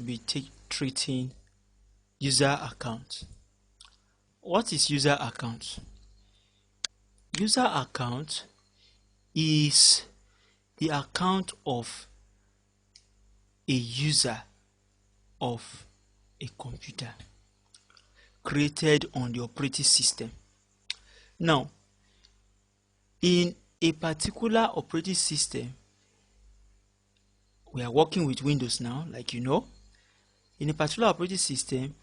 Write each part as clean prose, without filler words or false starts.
to be treating user account. What is user account? User account is the account of a user of a computer created on the operating system. Now, in a particular operating system, we are working with Windows now, like you know. In a particular operating system,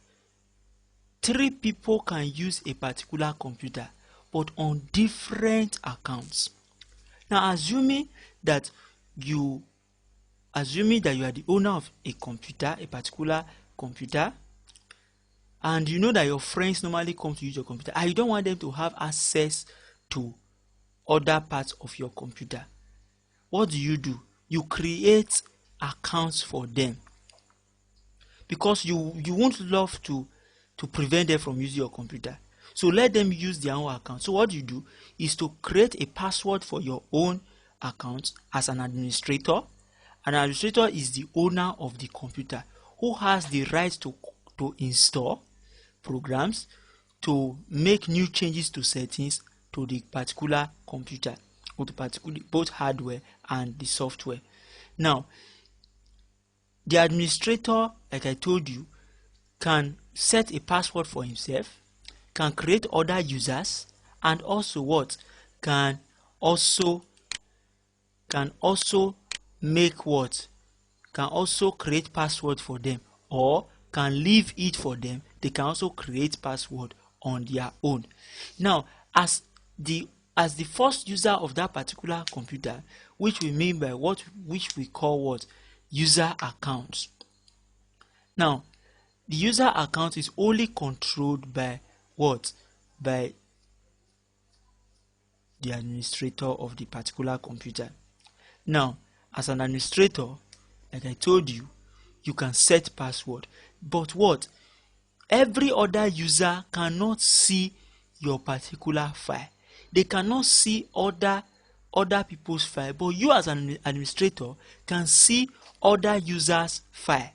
3 people can use a particular computer, but on different accounts. Now, assuming that you are the owner of a computer, a particular computer, and you know that your friends normally come to use your computer, and you don't want them to have access to other parts of your computer. What do? You create accounts for them, because you won't love to prevent them from using your computer. So let them use their own account. So what you do is to create a password for your own account as an administrator. An administrator is the owner of the computer who has the right to install programs, to make new changes to settings to the particular computer, or to both hardware and the software. Now, the administrator, like I told you, can set a password for himself, can create other users, and also can also create password for them, or can leave it for them. They can also create password on their own. Now, as the first user of that particular computer, which we mean by which we call user accounts. Now, the user account is only controlled by by the administrator of the particular computer. Now, as an administrator, like I told you, you can set password, but every other user cannot see your particular file. They cannot see other people's file, but you as an administrator can see other users' file.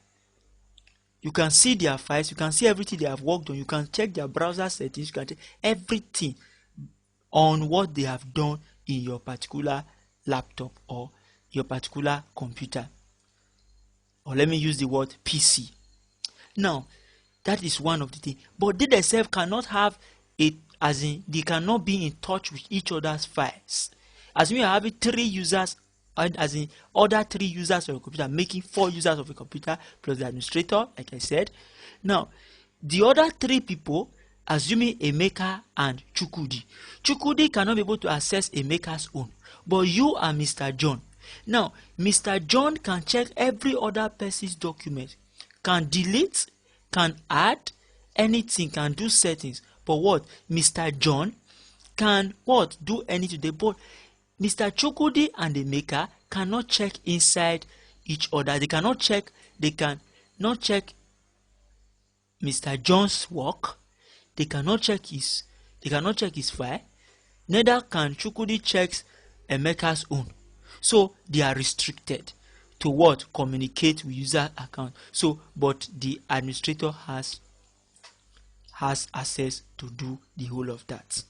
You can see their files, you can see everything they have worked on, you can check their browser settings, you can check everything on what they have done in your particular laptop or your particular computer. Or let me use the word PC. Now, that is one of the things. But they themselves cannot have it, as in they cannot be in touch with each other's files. As we are having 3 users, and as in other 3 users of a computer, making 4 users of a computer plus the administrator, like I said. Now, the other 3 people, assuming Emeka and Chukwudi. Chukwudi cannot be able to access Emeka's own, but you are Mr. John. Now, Mr. John can check every other person's document, can delete, can add anything, can do settings. But Mr. John can do anything today. But Mr. Chukwudi and Emeka cannot check inside each other. They cannot check Mr. John's work. They cannot check his file. Neither can Chukwudi check Emeka's own. So they are restricted to communicate with user account. So, but the administrator has access to do the whole of that.